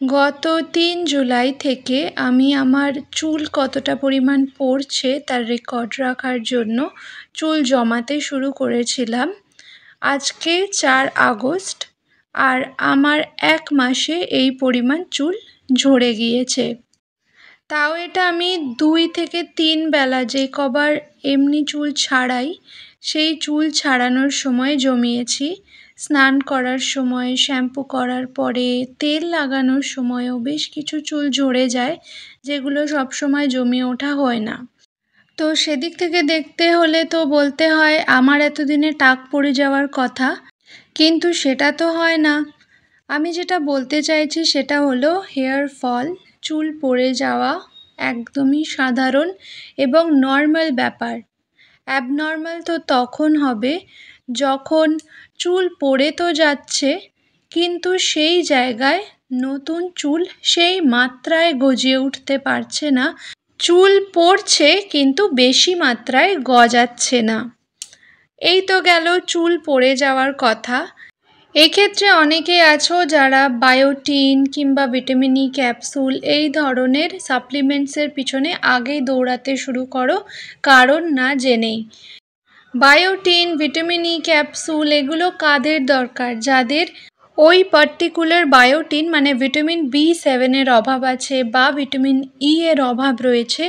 গত ৩ জুলাই থেকে আমি আমার চুল কতটা পরিমাণ পড়ছে তার রেকর্ড রাখার জন্য চুল জমাতে শুরু করেছিলাম। আজকে ৪ আগস্ট আর আমার ১ মাসে এই পরিমাণ চুল ঝরে গিয়েছে। তাও এটা আমি ২ থেকে ৩ বেলা যে কবার এমনি চুল ছাড়াই সেই চুল ছাড়ানোর সময় জমিয়েছি। স্নান করার সময়, শ্যাম্পু করার পরে, তেল লাগানোর সময়ও বেশ কিছু চুল ঝরে যায়, যেগুলো সবসময় জমিয়ে ওঠা হয় না। তো সেদিক থেকে দেখতে হলে তো বলতে হয় আমার এতদিনে টাক পড়ে যাওয়ার কথা, কিন্তু সেটা তো হয় না। আমি যেটা বলতে চাইছি সেটা হলো হেয়ার ফল, চুল পড়ে যাওয়া একদমই সাধারণ এবং নর্মাল ব্যাপার। অ্যাবনর্মাল তো তখন হবে যখন চুল পড়ে তো যাচ্ছে কিন্তু সেই জায়গায় নতুন চুল সেই মাত্রায় গজিয়ে উঠতে পারছে না। চুল পড়ছে কিন্তু বেশি মাত্রায় গজাচ্ছে না। এই তো গেল চুল পড়ে যাওয়ার কথা। এক্ষেত্রে অনেকেই আছো যারা বায়োটিন কিংবা ভিটামিন ই ক্যাপসুল এই ধরনের সাপ্লিমেন্টসের পিছনে আগেই দৌড়াতে শুরু করো কারণ না জেনেই। বায়োটিন, ভিটামিন ই ক্যাপসুল এগুলো কাদের দরকার? যাদের ওই পার্টিকুলার বায়োটিন মানে ভিটামিন B7 অভাব আছে বা ভিটামিন ই এর অভাব রয়েছে,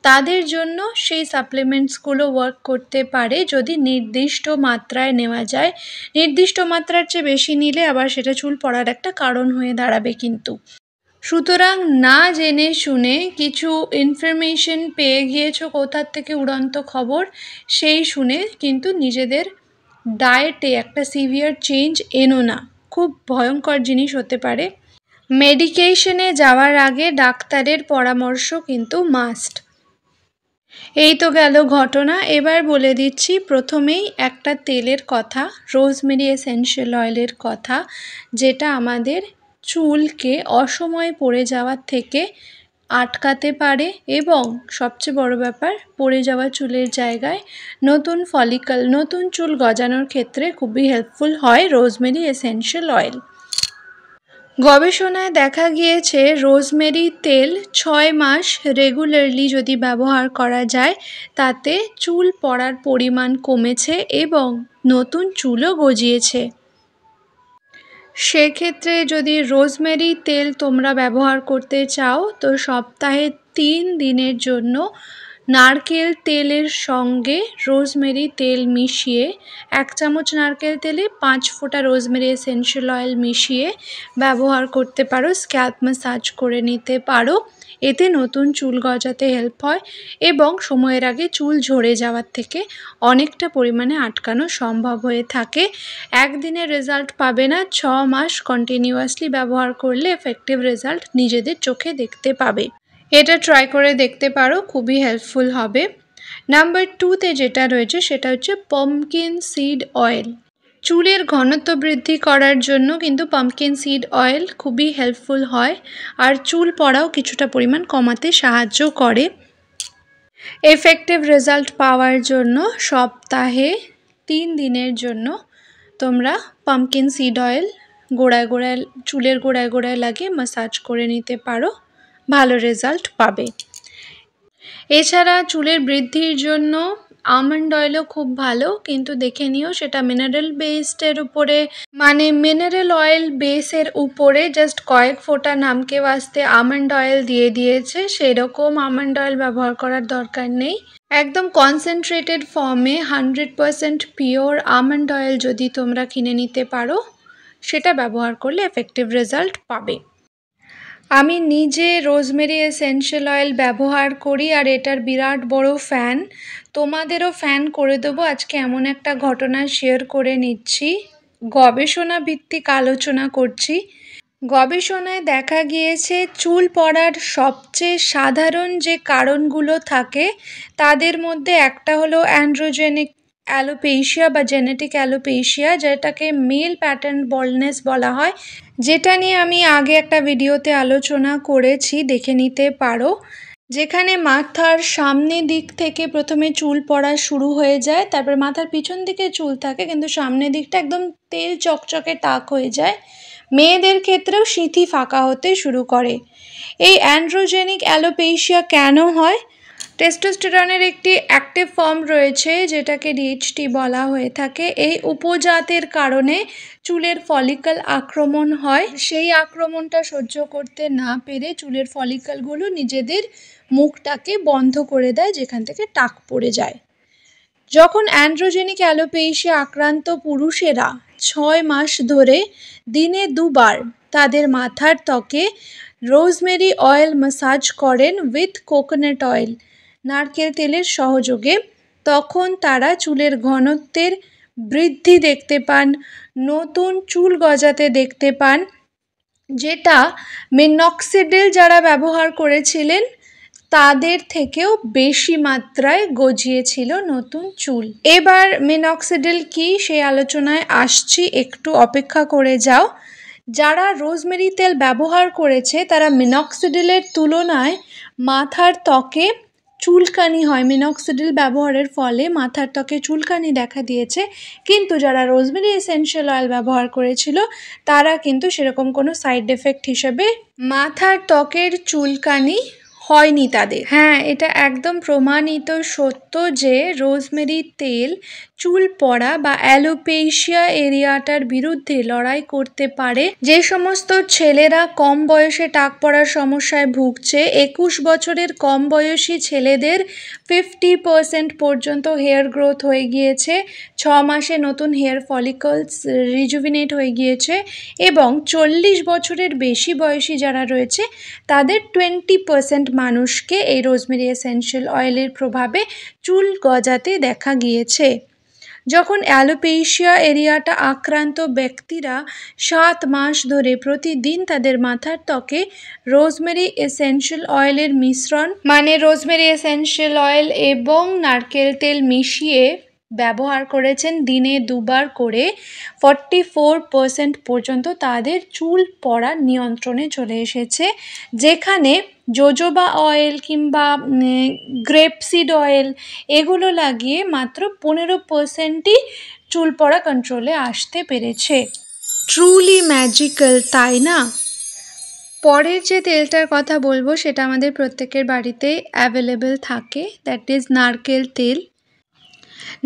তাদের জন্য সেই সাপ্লিমেন্টসগুলো ওয়ার্ক করতে পারে যদি নির্দিষ্ট মাত্রায় নেওয়া যায়। নির্দিষ্ট মাত্রার চেয়ে বেশি নিলে আবার সেটা চুল পড়ার একটা কারণ হয়ে দাঁড়াবে কিন্তু। সুতরাং না জেনে শুনে কিছু ইনফরমেশন পেয়ে গিয়েছো কোথার থেকে উড়ন্ত খবর, সেই শুনে কিন্তু নিজেদের ডায়েটে একটা সিভিয়ার চেঞ্জ এনো না। খুব ভয়ঙ্কর জিনিস হতে পারে। মেডিকেশনে যাওয়ার আগে ডাক্তারের পরামর্শ কিন্তু মাস্ট। এই তো গেল ঘটনা। এবার বলে দিচ্ছি প্রথমেই একটা তেলের কথা, রোজমেরি এসেনশিয়াল অয়েলের কথা, যেটা আমাদের চুলকে অসময়ে পড়ে যাওয়ার থেকে আটকাতে পারে এবং সবচেয়ে বড় ব্যাপার পড়ে যাওয়া চুলের জায়গায় নতুন ফলিকল, নতুন চুল গজানোর ক্ষেত্রে খুবই হেল্পফুল হয় রোজমেরি এসেনশিয়াল অয়েল। গবেষণায় দেখা গিয়েছে রোজমেরি তেল ৬ মাস রেগুলারলি যদি ব্যবহার করা যায় তাতে চুল পড়ার পরিমাণ কমেছে এবং নতুন চুলও গজিয়েছে। সেক্ষেত্রে যদি রোজমেরি তেল তোমরা ব্যবহার করতে চাও তো সপ্তাহে ৩ দিনের জন্য নারকেল তেলের সঙ্গে রোজমেরি তেল মিশিয়ে ১ চামচ নারকেল তেলে ৫ ফোঁটা রোজমেরি এসেনশিয়াল অয়েল মিশিয়ে ব্যবহার করতে পারো। স্ক্যাল্প ম্যাসাজ করে নিতে পারো। এতে নতুন চুল গজাতে হেল্প হয় এবং সময়ের আগে চুল ঝরে যাওয়ার থেকে অনেকটা পরিমাণে আটকানো সম্ভব হয়ে থাকে। একদিনের রেজাল্ট পাবে না, ৬ মাস কন্টিনিউয়াসলি ব্যবহার করলে এফেক্টিভ রেজাল্ট নিজেদের চোখে দেখতে পাবে। এটা ট্রাই করে দেখতে পারো, খুবই হেল্পফুল হবে। নাম্বার 2তে যেটা রয়েছে সেটা হচ্ছে পাম্পকিন সিড অয়েল। চুলের ঘনত্ব বৃদ্ধি করার জন্য কিন্তু পাম্পকিন সিড অয়েল খুবই হেল্পফুল হয় আর চুল পড়াও কিছুটা পরিমাণ কমাতে সাহায্য করে। এফেক্টিভ রেজাল্ট পাওয়ার জন্য সপ্তাহে ৩ দিনের জন্য তোমরা পাম্পকিন সিড অয়েল গোড়ায় গোড়ায়, চুলের গোড়ায় গোড়ায় লাগিয়ে ম্যাসাজ করে নিতে পারো, ভালো রেজাল্ট পাবে। এছাড়া চুলের বৃদ্ধির জন্য আমন্ড অয়েলও খুব ভালো, কিন্তু দেখে নিও সেটা মিনারেল বেসডের উপরে, মানে মিনারেল অয়েল বেসের উপরে জাস্ট কয়েক ফোঁটা নামকে বাস্তে আমন্ড অয়েল দিয়ে দিয়েছে, সেরকম আমন্ড অয়েল ব্যবহার করার দরকার নেই। একদম কনসেন্ট্রেটেড ফর্মে 100% পিওর আমন্ড অয়েল যদি তোমরা কিনে নিতে পারো সেটা ব্যবহার করলে এফেক্টিভ রেজাল্ট পাবে। আমি নিজে রোজমেরি এসেনশিয়াল অয়েল ব্যবহার করি আর এটার বিরাট বড় ফ্যান। তোমাদেরও ফ্যান করে দেবো। আজকে এমন একটা ঘটনা শেয়ার করে নিচ্ছি, গবেষণা ভিত্তিক আলোচনা করছি। গবেষণায় দেখা গিয়েছে চুল পড়ার সবচেয়ে সাধারণ যে কারণগুলো থাকে তাদের মধ্যে একটা হলো অ্যান্ড্রোজেনিক অ্যালোপেশিয়া বা জেনেটিক অ্যালোপেশিয়া, যেটাকে মেল প্যাটার্ন বল্ডনেস বলা হয়, যেটা নিয়ে আমি আগে একটা ভিডিওতে আলোচনা করেছি, দেখে নিতে পারো। যেখানে মাথার সামনের দিক থেকে প্রথমে চুল পড়া শুরু হয়ে যায়, তারপর মাথার পিছন দিকে চুল থাকে কিন্তু সামনের দিকটা একদম তেল চকচকে টাক হয়ে যায়, মেয়েদের ক্ষেত্রেও সিঁথি ফাঁকা হতে শুরু করে। এই অ্যান্ড্রোজেনিক অ্যালোপেশিয়া কেন হয়? টেস্টোস্টেরনের একটি অ্যাক্টিভ ফর্ম রয়েছে যেটাকে ডিএইচটি বলা হয়ে থাকে। এই উপজাতের কারণে চুলের ফলিকল আক্রমণ হয়। সেই আক্রমণটা সহ্য করতে না পেরে চুলের ফলিকলগুলো নিজেদের মুখটাকে বন্ধ করে দেয়, যেখান থেকে টাক পড়ে যায়। যখন অ্যান্ড্রোজেনিক অ্যালোপেশিয়া আক্রান্ত পুরুষেরা 6 মাস ধরে দিনে 2 বার তাদের মাথার ত্বকে রোজমেরি অয়েল ম্যাসাজ করেন উইথ কোকোনাট অয়েল, নারকেল তেলের সহযোগে, তখন তারা চুলের ঘনত্বের বৃদ্ধি দেখতে পান, নতুন চুল গজাতে দেখতে পান, যেটা মিনক্সিডিল যারা ব্যবহার করেছিলেন তাদের থেকেও বেশি মাত্রায় গজিয়েছিল নতুন চুল। এবার মিনক্সিডিল কি সেই আলোচনায় আসছি, একটু অপেক্ষা করে যাও। যারা রোজমেরি তেল ব্যবহার করেছে তারা মিনক্সিডিলের তুলনায় মাথার ত্বকে চুলকানি হয়, মিনক্সিডিল ব্যবহারের ফলে মাথার ত্বকে চুলকানি দেখা দিয়েছে, কিন্তু যারা রোজমেরি এসেনশিয়াল অয়েল ব্যবহার করেছিল তারা কিন্তু সেরকম কোনো সাইড এফেক্ট হিসেবে মাথার ত্বকের চুলকানি হয়নি তাদের। হ্যাঁ, এটা একদম প্রমাণিত সত্য যে রোজমেরি তেল চুল পড়া বা অ্যালোপেশিয়া এরিয়াটার বিরুদ্ধে লড়াই করতে পারে। যে সমস্ত ছেলেরা কম বয়সে টাক পড়ার সমস্যায় ভুগছে, 21 বছরের কম বয়সী ছেলেদের 50% পর্যন্ত হেয়ার গ্রোথ হয়ে গিয়েছে, 6 মাসে নতুন হেয়ার ফলিকলস রিজুভিনেট হয়ে গিয়েছে, এবং 40 বছরের বেশি বয়সী যারা রয়েছে তাদের 20% মানুষকে এই রোজমেরি এসেনশিয়াল অয়েলের প্রভাবে চুল গজাতে দেখা গিয়েছে। যখন অ্যালোপেশিয়া এরিয়াটা আক্রান্ত ব্যক্তিরা 7 মাস ধরে প্রতিদিন তাদের মাথার ত্বকে রোজমেরি এসেনশিয়াল অয়েলের মিশ্রণ, মানে রোজমেরি এসেনশিয়াল অয়েল এবং নারকেল তেল মিশিয়ে ব্যবহার করেছেন দিনে 2 বার করে, 44% পর্যন্ত তাদের চুল পড়া নিয়ন্ত্রণে চলে এসেছে। যেখানে জোজোবা অয়েল কিংবা গ্রেপসিড অয়েল এগুলো লাগিয়ে মাত্র 15%ই চুল পড়া কন্ট্রোলে আসতে পেরেছে। ট্রুলি ম্যাজিক্যাল, তাই না? পরের যে তেলটার কথা বলবো সেটা আমাদের প্রত্যেকের বাড়িতেই অ্যাভেলেবেল থাকে, দ্যাট ইজ নারকেল তেল।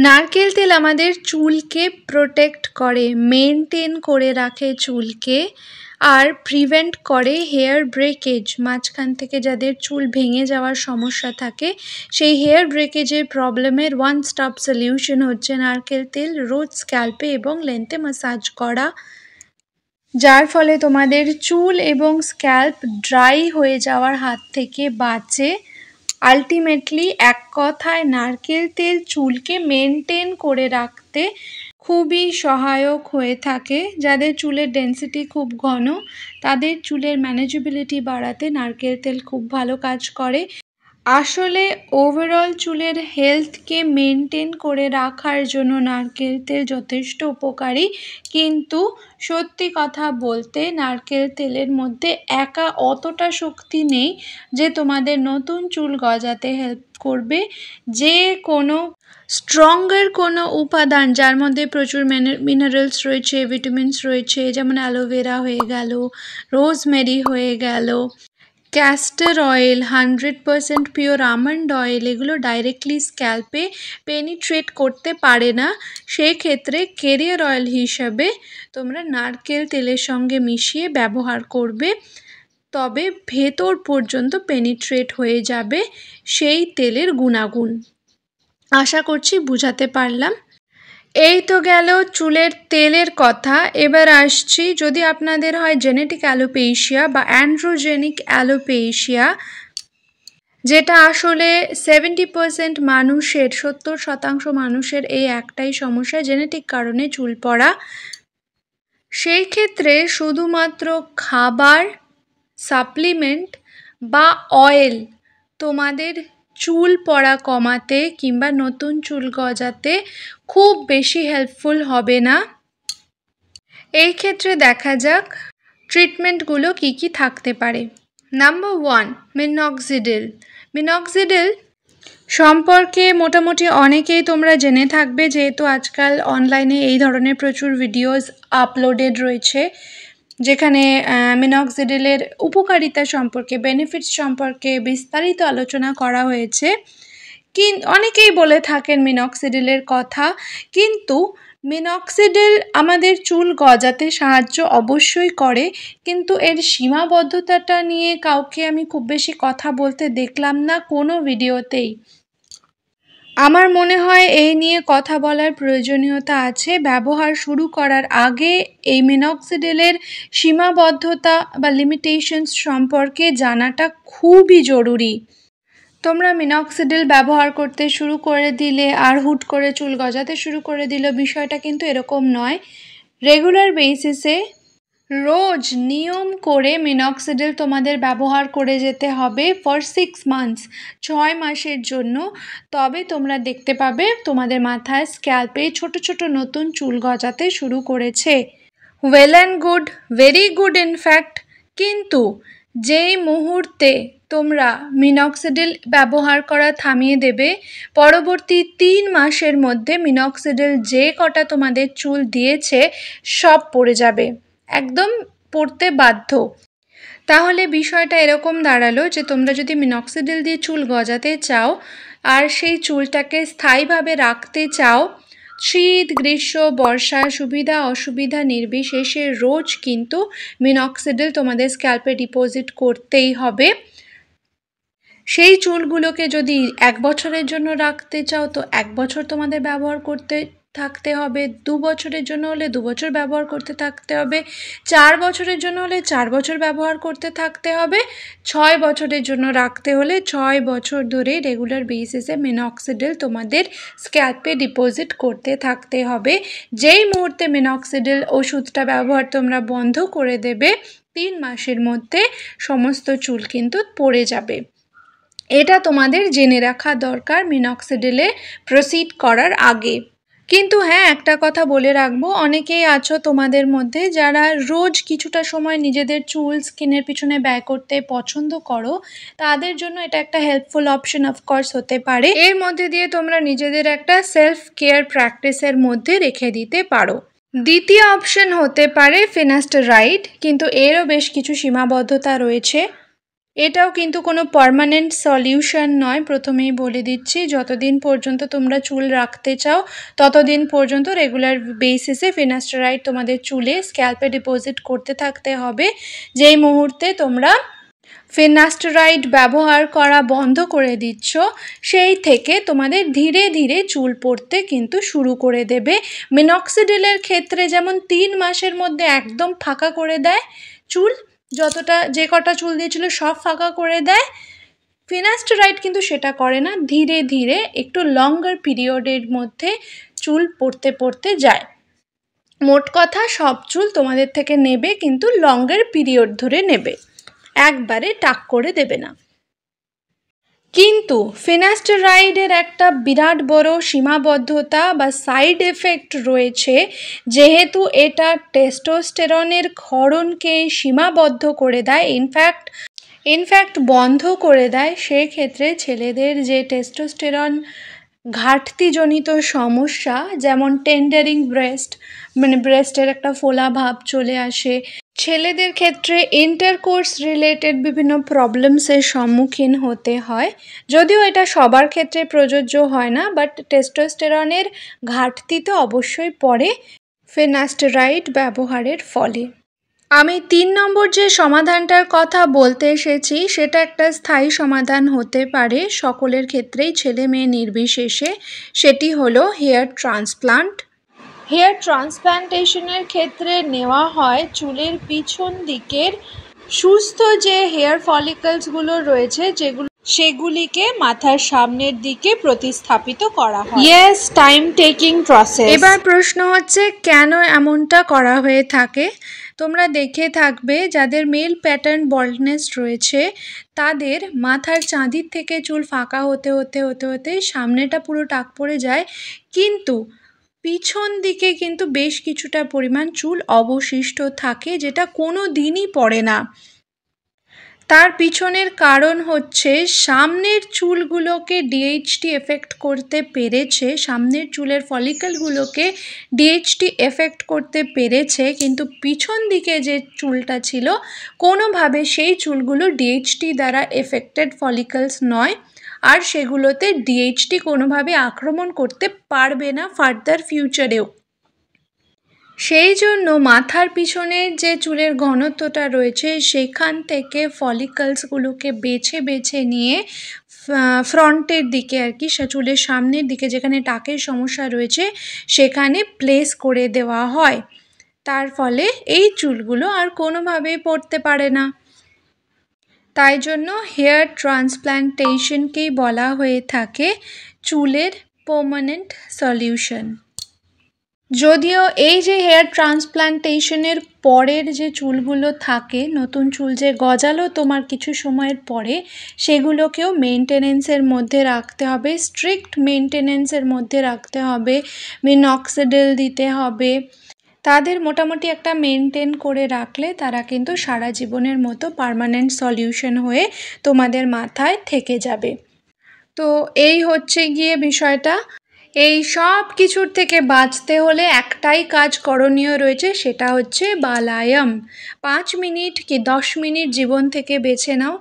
নারকেল তেল আমাদের চুলকে প্রোটেক্ট করে, মেনটেন করে রাখে চুলকে, আর প্রিভেন্ট করে হেয়ার ব্রেকেজ। মাঝখান থেকে যাদের চুল ভেঙে যাওয়ার সমস্যা থাকে, সেই হেয়ার ব্রেকেজের প্রবলেমের ওয়ান স্টপ সলিউশন হচ্ছে নারকেল তেল রোজ স্ক্যাল্পে এবং লেন্থে ম্যাসাজ করা, যার ফলে তোমাদের চুল এবং স্ক্যাল্প ড্রাই হয়ে যাওয়ার হাত থেকে বাঁচে। আলটিমেটলি এক কথায় নারকেল তেল চুলকে মেনটেন করে রাখতে খুবই সহায়ক হয়ে থাকে। যাদের চুলের ডেন্সিটি খুব ঘন তাদের চুলের ম্যানেজেবিলিটি বাড়াতে নারকেল তেল খুব ভালো কাজ করে। আসলে ওভারঅল চুলের হেলথকে মেনটেন করে রাখার জন্য নারকেল তেল যথেষ্ট উপকারী, কিন্তু সত্যি কথা বলতে নারকেল তেলের মধ্যে একা অতটা শক্তি নেই যে তোমাদের নতুন চুল গজাতে হেল্প করবে। যে কোনো স্ট্রঙ্গার কোনো উপাদান যার মধ্যে প্রচুর মিনারেলস রয়েছে, ভিটামিনস রয়েছে, যেমন অ্যালোভেরা হয়ে গেল, রোজমেরি হয়ে গেল, castor oil, 100% pure almond oil, এগুলো ডাইরেক্টলি স্ক্যাল্পে পেনিট্রেট করতে পারে না। সেই ক্ষেত্রে কেরিয়ার অয়েল হিসাবে তোমরা নারকেল তেলের সঙ্গে মিশিয়ে ব্যবহার করবে, তবে ভেতর পর্যন্ত পেনিট্রেট হয়ে যাবে সেই তেলের গুণাগুণ। আশা করছি বুঝাতে পারলাম। এই তো গেল চুলের তেলের কথা। এবার আসছি, যদি আপনাদের হয় জেনেটিক অ্যালোপেশিয়া বা অ্যান্ড্রোজেনিক অ্যালোপেশিয়া, যেটা আসলে 70% মানুষের, 70% মানুষের এই একটাই সমস্যা, জেনেটিক কারণে চুল পড়া। সেই ক্ষেত্রে শুধুমাত্র খাবার, সাপ্লিমেন্ট বা অয়েল তোমাদের চুল পড়া কমাতে কিংবা নতুন চুল গজাতে খুব বেশি হেল্পফুল হবে না। এই ক্ষেত্রে দেখা যাক ট্রিটমেন্টগুলো কি কি থাকতে পারে। Number 1, minoxidil. মিনক্সিডিল সম্পর্কে মোটামুটি অনেকেই তোমরা জেনে থাকবে, যেহেতু আজকাল অনলাইনে এই ধরনের প্রচুর ভিডিওস আপলোডেড রয়েছে। যেখানে মিনক্সিডিলের উপকারিতা সম্পর্কে, বেনিফিটস সম্পর্কে বিস্তারিত আলোচনা করা হয়েছে। অনেকেই বলে থাকেন মিনক্সিডিলের কথা, কিন্তু মিনক্সিডিল আমাদের চুল গজাতে সাহায্য অবশ্যই করে, কিন্তু এর সীমাবদ্ধতাটা নিয়ে কাউকে আমি খুব বেশি কথা বলতে দেখলাম না কোনো ভিডিওতেই। আমার মনে হয় এই নিয়ে কথা বলার প্রয়োজনীয়তা আছে। ব্যবহার শুরু করার আগে এই মিনক্সিডিলের সীমাবদ্ধতা বা লিমিটেশনস সম্পর্কে জানাটা খুবই জরুরি। তোমরা মিনক্সিডিল ব্যবহার করতে শুরু করে দিলে আর হুট করে চুল গজাতে শুরু করে দিল, বিষয়টা কিন্তু এরকম নয়। রেগুলার বেসিসে রোজ নিয়ম করে মিনক্সিডিল তোমাদের ব্যবহার করে যেতে হবে ফর 6 মান্থস, 6 মাসের জন্য। তবে তোমরা দেখতে পাবে তোমাদের মাথায় স্ক্যাল্পে ছোট ছোট নতুন চুল গজাতে শুরু করেছে। Well and good, very good in fact. কিন্তু যেই মুহূর্তে তোমরা মিনক্সিডিল ব্যবহার করা থামিয়ে দেবে, পরবর্তী 3 মাসের মধ্যে মিনক্সিডিল যে কটা তোমাদের চুল দিয়েছে সব পড়ে যাবে, একদম পড়তে বাধ্য। তাহলে বিষয়টা এরকম দাঁড়ালো যে তোমরা যদি মিনক্সিডিল দিয়ে চুল গজাতে চাও আর সেই চুলটাকে স্থায়ীভাবে রাখতে চাও, শীত গ্রীষ্ম বর্ষা সুবিধা অসুবিধা নির্বিশেষে রোজ কিন্তু মিনক্সিডিল তোমাদের স্ক্যাল্পে ডিপোজিট করতেই হবে। সেই চুলগুলোকে যদি 1 বছরের জন্য রাখতে চাও তো 1 বছর তোমাদের ব্যবহার করতে থাকতে হবে, 2 বছরের জন্য হলে 2 বছর ব্যবহার করতে থাকতে হবে, 4 বছরের জন্য হলে 4 বছর ব্যবহার করতে থাকতে হবে, 6 বছরের জন্য রাখতে হলে 6 বছর ধরে রেগুলার বেসিসে মিনক্সিডিল তোমাদের স্ক্যাল্পে ডিপোজিট করতে থাকতে হবে। যেই মুহূর্তে মিনক্সিডিল ওষুধটা ব্যবহার তোমরা বন্ধ করে দেবে, 3 মাসের মধ্যে সমস্ত চুল কিন্তু পড়ে যাবে। এটা তোমাদের জেনে রাখা দরকার মিনক্সিডিলে প্রসিড করার আগে। কিন্তু হ্যাঁ, একটা কথা বলে রাখবো, অনেকেই আছো তোমাদের মধ্যে যারা রোজ কিছুটা সময় নিজেদের চুল স্কিনের পিছনে ব্যয় করতে পছন্দ করো, তাদের জন্য এটা একটা হেল্পফুল অপশন অফকোর্স হতে পারে। এর মধ্যে দিয়ে তোমরা নিজেদের একটা সেলফ কেয়ার প্র্যাকটিসের মধ্যে রেখে দিতে পারো। দ্বিতীয় অপশন হতে পারে ফিনাস্টেরাইড, কিন্তু এরও বেশ কিছু সীমাবদ্ধতা রয়েছে। এটাও কিন্তু কোনো পার্মানেন্ট সলিউশন নয়, প্রথমেই বলে দিচ্ছি। যতদিন পর্যন্ত তোমরা চুল রাখতে চাও ততদিন পর্যন্ত রেগুলার বেসিসে ফিনাস্টেরাইড তোমাদের চুলে স্ক্যাল্পে ডিপোজিট করতে থাকতে হবে। যেই মুহূর্তে তোমরা ফিনাস্টেরাইড ব্যবহার করা বন্ধ করে দিচ্ছ, সেই থেকে তোমাদের ধীরে ধীরে চুল পড়তে কিন্তু শুরু করে দেবে। মিনক্সিডিলের ক্ষেত্রে যেমন 3 মাসের মধ্যে একদম ফাঁকা করে দেয় চুল, যে কটা চুল দিয়েছিল সব ফাঁকা করে দেয়, ফিনাস্টেরাইড কিন্তু সেটা করে না, ধীরে ধীরে একটু লঙ্গার পিরিয়ডের মধ্যে চুল পড়তে পড়তে যায়। মোট কথা সব চুল তোমাদের থেকে নেবে, কিন্তু লঙ্গার পিরিয়ড ধরে নেবে, একবারে টাক করে দেবে না। কিন্তু ফিনাস্টেরাইডের একটা বিরাট বড় সীমাবদ্ধতা বা সাইড এফেক্ট রয়েছে। যেহেতু এটা টেস্টোস্টেরনের ক্ষরণকে সীমাবদ্ধ করে দেয়, ইনফ্যাক্ট বন্ধ করে দেয়, সেক্ষেত্রে ছেলেদের যে টেস্টোস্টেরন ঘাটতিজনিত সমস্যা, যেমন টেন্ডারিং ব্রেস্ট, মানে ব্রেস্টের একটা ফোলা ভাব চলে আসে, ছেলেদের ক্ষেত্রে ইন্টারকোর্স রিলেটেড বিভিন্ন প্রবলেমসের সম্মুখীন হতে হয়। যদিও এটা সবার ক্ষেত্রে প্রযোজ্য হয় না, বাট টেস্টোস্টেরনের ঘাটতি তো অবশ্যই পড়ে ফিনাস্টেরাইড ব্যবহারের ফলে। আমি 3 নম্বর যে সমাধানটার কথা বলতে এসেছি সেটা একটা স্থায়ী সমাধান হতে পারে সকলের ক্ষেত্রেই, ছেলে মেয়ে নির্বিশেষে। সেটি হলো হেয়ার ট্রান্সপ্লান্ট। হেয়ার ট্রান্সপ্লান্টেশনের ক্ষেত্রে নেওয়া হয় চুলের পিছন দিকের সুস্থ যে হেয়ার ফলিকলসগুলো রয়েছে, সেগুলিকে মাথার সামনের দিকে প্রতিস্থাপিত করা হয়। Yes, time taking process. এবার প্রশ্ন হচ্ছে কেন এমনটা করা হয়ে থাকে। তোমরা দেখে থাকবে যাদের মেল প্যাটার্ন বল্ডনেস রয়েছে তাদের মাথার চাঁদির থেকে চুল ফাঁকা হতে হতে হতে হতে সামনেটা পুরো টাক পড়ে যায়, কিন্তু পিছন দিকে কিন্তু বেশ কিছুটা পরিমাণ চুল অবশিষ্ট থাকে, যেটা কোনো দিনই পড়ে না। তার পিছনের কারণ হচ্ছে সামনের চুলগুলোকে ডিএইচটি এফেক্ট করতে পেরেছে, সামনের চুলের ফলিকলগুলোকে ডিএইচটি এফেক্ট করতে পেরেছে, কিন্তু পিছন দিকে যে চুলটা ছিল কোনোভাবে সেই চুলগুলো ডিএইচটি দ্বারা এফেক্টেড ফলিকলস নয়, আর সেগুলোতে ডিএইচটি কোনোভাবে আক্রমণ করতে পারবে না ফার্দার ফিউচারেও। সেই জন্য মাথার পিছনের যে চুলের ঘনত্বটা রয়েছে সেখান থেকে ফলিকলসগুলোকে বেছে বেছে নিয়ে ফ্রন্টের দিকে আর কি, চুলের সামনের দিকে যেখানে টাকের সমস্যা রয়েছে সেখানে প্লেস করে দেওয়া হয়। তার ফলে এই চুলগুলো আর কোনোভাবেই পড়তে পারে না। তাই জন্য হেয়ার ট্রান্সপ্ল্যান্টেশনকেই বলা হয়ে থাকে চুলের পার্মানেন্ট সলিউশন। যদিও এই যে হেয়ার ট্রান্সপ্ল্যান্টেশনের পরের যে চুলগুলো থাকে, নতুন চুল যে গজালো তোমার কিছু সময়ের পরে, সেগুলোকেও মেনটেনেন্সের মধ্যে রাখতে হবে, স্ট্রিক্ট মেনটেনেন্সের মধ্যে রাখতে হবে, মিনক্সিডিল দিতে হবে। তাদের মোটামুটি একটা মেনটেন করে রাখলে তারা কিন্তু সারা জীবনের মতো পার্মানেন্ট সলিউশন হয়ে তোমাদের মাথায় থেকে যাবে। তো এই হচ্ছে গিয়ে বিষয়টা। এই সব কিছুর থেকে বাঁচতে হলে একটাই কাজ করণীয় রয়েছে, সেটা হচ্ছে বালায়াম। 5 মিনিট কি 10 মিনিট জীবন থেকে বেছে নাও,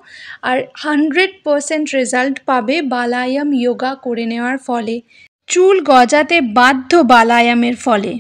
আর 100% রেজাল্ট পাবে বালায়াম যোগা করে নেওয়ার ফলে। চুল গজাতে বাধ্য বালায়ামের ফলে।